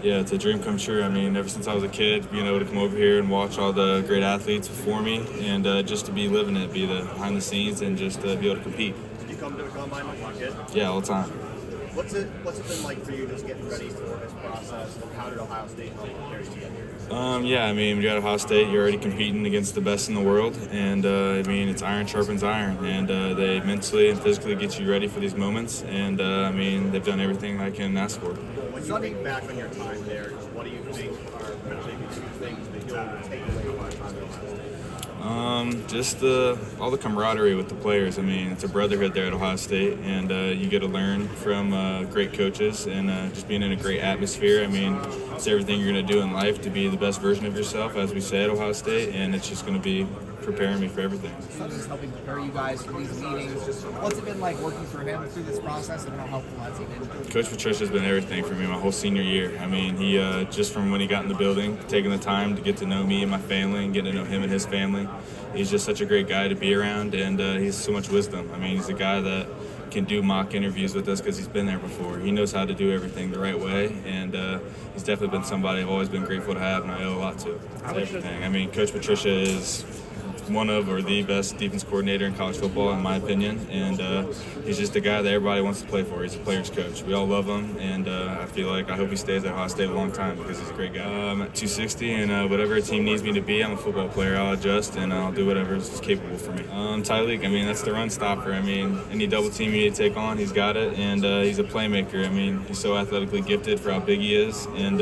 Yeah, it's a dream come true. I mean, ever since I was a kid, being able to come over here and watch all the great athletes before me and just to be living it, be the behind the scenes and just be able to compete. Did you come to the combine when you were a kid? Yeah, all the time. What's it been like for you just getting ready for this process? And how did Ohio State help prepare you to get here? Yeah, I mean, when you're at Ohio State, you're already competing against the best in the world. And, I mean, it's iron sharpens iron. And they mentally and physically get you ready for these moments. And, I mean, they've done everything I can ask for. When you think back on your time there, what do you think are maybe two things that you'll take away from your time at Ohio State? Just all the camaraderie with the players. I mean, it's a brotherhood there at Ohio State, and you get to learn from great coaches and just being in a great atmosphere. I mean, it's everything you're going to do in life to be the best version of yourself, as we say at Ohio State, and it's just going to be preparing me for everything. Sonny's helping prepare you guys for these meetings. What's it been like working for him through this process, and how helpful has he been? Coach Patricia's been everything for me my whole senior year. I mean, he just from when he got in the building, taking the time to get to know me and my family and getting to know him and his family. He's just such a great guy to be around, and he has so much wisdom. I mean, he's a guy that can do mock interviews with us because he's been there before. He knows how to do everything the right way, and he's definitely been somebody I've always been grateful to have, and I owe a lot to. Everything. I mean, Coach Patricia is one of or the best defense coordinator in college football, in my opinion, and he's just a guy that everybody wants to play for. He's a player's coach. We all love him, and I feel like I hope he stays at Ohio State a long time because he's a great guy. I'm at 260, and whatever a team needs me to be, I'm a football player. I'll adjust, and I'll do whatever is capable for me. Tyleek, I mean, that's the run stopper. I mean, any double team you need to take on, he's got it, and he's a playmaker. I mean, he's so athletically gifted for how big he is, and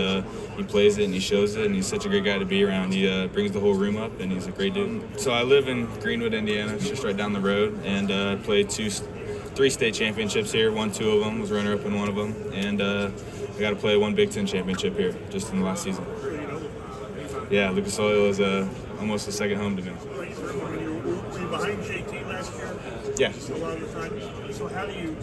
he plays it and he shows it, and he's such a great guy to be around. He brings the whole room up, and he's a great dude. So I live in Greenwood, Indiana. It's just right down the road, and I played three state championships here. Won two of them, was runner-up in one of them, and I got to play one Big Ten championship here just in the last season. Yeah, Lucas Oil is almost a second home to me. Were you behind JT last year? Yeah. A lot of the time. So how do you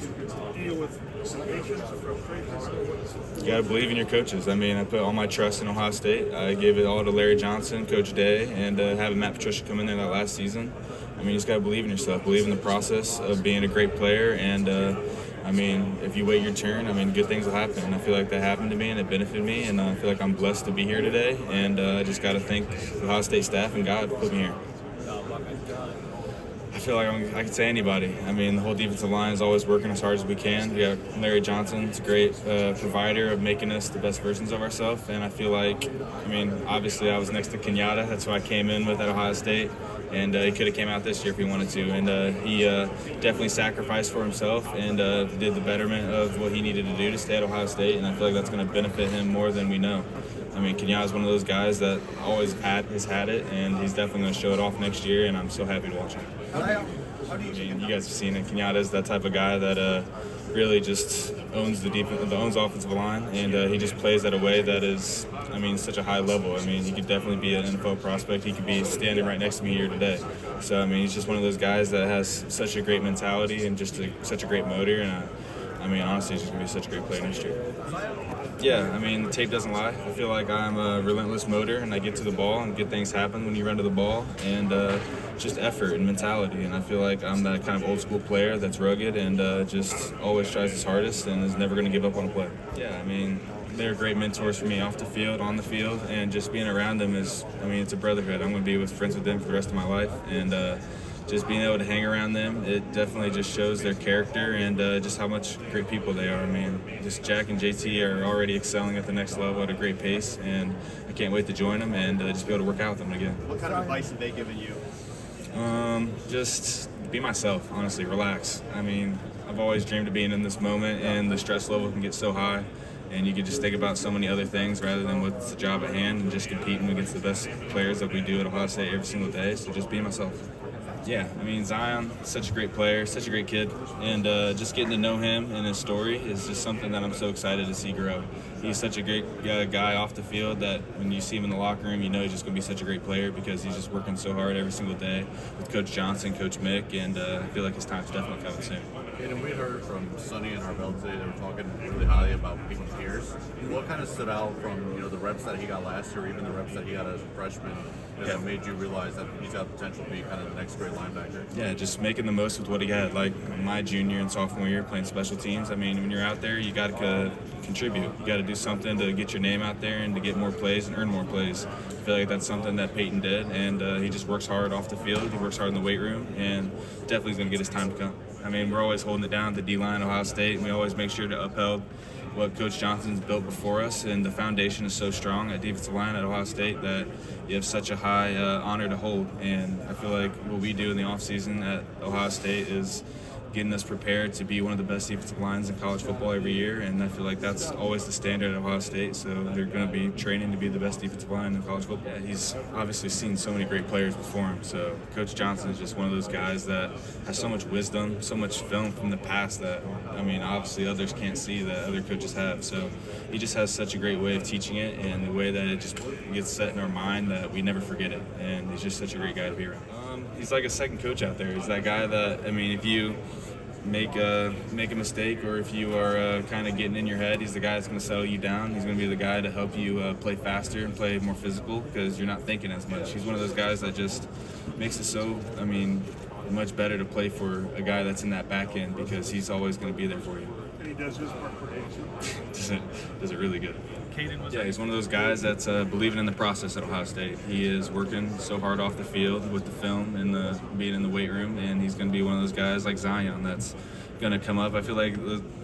deal with patience, frustration? You got to believe in your coaches. I mean, I put all my trust in Ohio State. I gave it all to Larry Johnson, Coach Day, and having Matt Patricia come in there that last season. I mean, you just got to believe in yourself, believe in the process of being a great player, and I mean, if you wait your turn, I mean, good things will happen. And I feel like that happened to me, and it benefited me, and I feel like I'm blessed to be here today, and I just got to thank the Ohio State staff and God for putting me here. I feel like I could say anybody. I mean, the whole defensive line is always working as hard as we can. We got Larry Johnson, he's a great provider of making us the best versions of ourselves. And I feel like, I mean, obviously I was next to Kenyatta. That's who I came in with at Ohio State. And he could have came out this year if he wanted to. And he definitely sacrificed for himself and did the betterment of what he needed to do to stay at Ohio State. And I feel like that's going to benefit him more than we know. I mean, Kenyatta is one of those guys that always has had it, and he's definitely going to show it off next year, and I'm so happy to watch him. How do you You guys have seen it. Kenyatta is that type of guy that really just owns owns offensive line, and he just plays at a way that is, I mean, such a high level. I mean, he could definitely be an NFL prospect. He could be standing right next to me here today. So, I mean, he's just one of those guys that has such a great mentality and just such a great motor, and I mean, honestly, he's just going to be such a great player next year. Yeah, I mean, the tape doesn't lie. I feel like I'm a relentless motor, and I get to the ball, and good things happen when you run to the ball, and just effort and mentality. And I feel like I'm that kind of old-school player that's rugged and just always tries his hardest and is never going to give up on a play. Yeah, I mean, they're great mentors for me off the field, on the field, and just being around them is, I mean, it's a brotherhood. I'm going to be friends with them for the rest of my life, and just being able to hang around them, it definitely just shows their character and just how much great people they are. I mean, just Jack and JT are already excelling at the next level at a great pace, and I can't wait to join them and just be able to work out with them again. What kind of advice have they given you? Just be myself, honestly, relax. I mean, I've always dreamed of being in this moment, and the stress level can get so high, and you can just think about so many other things rather than what's the job at hand and just competing against the best players that we do at Ohio State every single day, so just be myself. Yeah, I mean, Zion, such a great player, such a great kid, and just getting to know him and his story is just something that I'm so excited to see grow. He's such a great guy off the field that when you see him in the locker room, you know he's just going to be such a great player because he's just working so hard every single day with Coach Johnson, Coach Mick, and I feel like his time's definitely coming soon. And we heard from Sonny and Arbel today, they were talking really highly about Peyton Pierce. What kind of stood out from the reps that he got last year, even the reps that he got as a freshman, that made you realize that he's got the potential to be kind of the next great linebacker? Yeah, just making the most with what he had. Like my junior and sophomore year playing special teams, I mean, when you're out there, you got to contribute. You got to do something to get your name out there and to get more plays and earn more plays. I feel like that's something that Peyton did, and he just works hard off the field. He works hard in the weight room, and definitely is going to get his time to come. I mean, we're always holding it down at the D-line, Ohio State, and we always make sure to uphold what Coach Johnson's built before us, and the foundation is so strong at defensive line at Ohio State that you have such a high honor to hold. And I feel like what we do in the offseason at Ohio State is getting us prepared to be one of the best defensive lines in college football every year, and I feel like that's always the standard at Ohio State, so they're going to be training to be the best defensive line in college football. Yeah, he's obviously seen so many great players before him, so Coach Johnson is just one of those guys that has so much wisdom, so much film from the past that, I mean, obviously others can't see that other coaches have, so he just has such a great way of teaching it and the way that it just gets set in our mind that we never forget it, and he's just such a great guy to be around. He's like a second coach out there. He's that guy that, I mean, if you make a mistake or if you are kind of getting in your head, he's the guy that's going to settle you down. He's going to be the guy to help you play faster and play more physical because you're not thinking as much. He's one of those guys that just makes it so, I mean, much better to play for a guy that's in that back end because he's always going to be there for you. And he does his part pretty excellent. does it really good. Caden was Yeah, he's one of those guys that's believing in the process at Ohio State. He is working so hard off the field with the film and being in the weight room, and he's going to be one of those guys like Zion that's going to come up. I feel like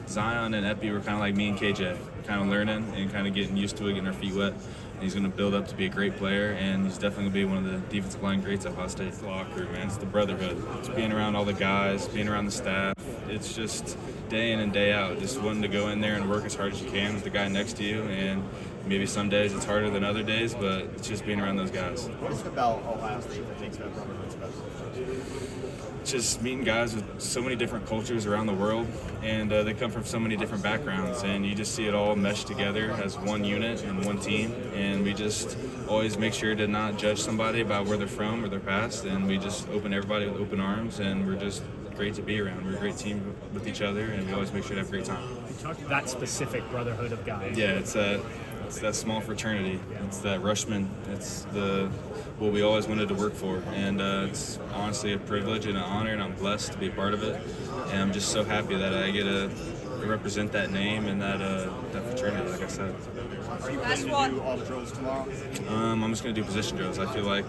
Zion and Epi were kind of like me and KJ, kind of learning and kind of getting used to it, getting our feet wet. And he's going to build up to be a great player, and he's definitely going to be one of the defensive line greats at Ohio State. It's the locker room, man. It's the brotherhood. It's being around all the guys, being around the staff. It's just day in and day out, just wanting to go in there and work as hard as you can with the guy next to you. And maybe some days it's harder than other days, but it's just being around those guys. What is it about Ohio State that makes that brotherhood special? Just meeting guys with so many different cultures around the world, and they come from so many different backgrounds, and you just see it all meshed together as one unit and one team, and we just always make sure to not judge somebody about where they're from or their past, and we just open everybody with open arms, and we're just great to be around. We're a great team with each other, and we always make sure to have a great time. that specific brotherhood of guys. Yeah, it's that small fraternity. It's that Rushman. It's what we always wanted to work for, and it's honestly a privilege and an honor, and I'm blessed to be a part of it. And I'm just so happy that I get to represent that name and that fraternity, like I said. Are you planning to do all the drills tomorrow? I'm just going to do position drills. I feel like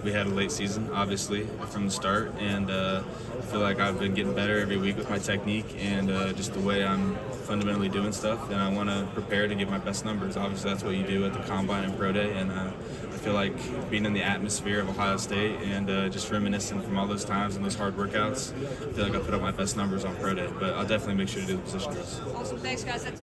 we had a late season, obviously, from the start, and I feel like I've been getting better every week with my technique and just the way I'm fundamentally doing stuff, and I want to prepare to get my best numbers. Obviously, that's what you do at the Combine and Pro Day, and I feel like being in the atmosphere of Ohio State and just reminiscing from all those times and those hard workouts, I feel like I put up my best numbers on Pro Day, but I'll definitely make sure to do the position drills. Awesome. Thanks, guys.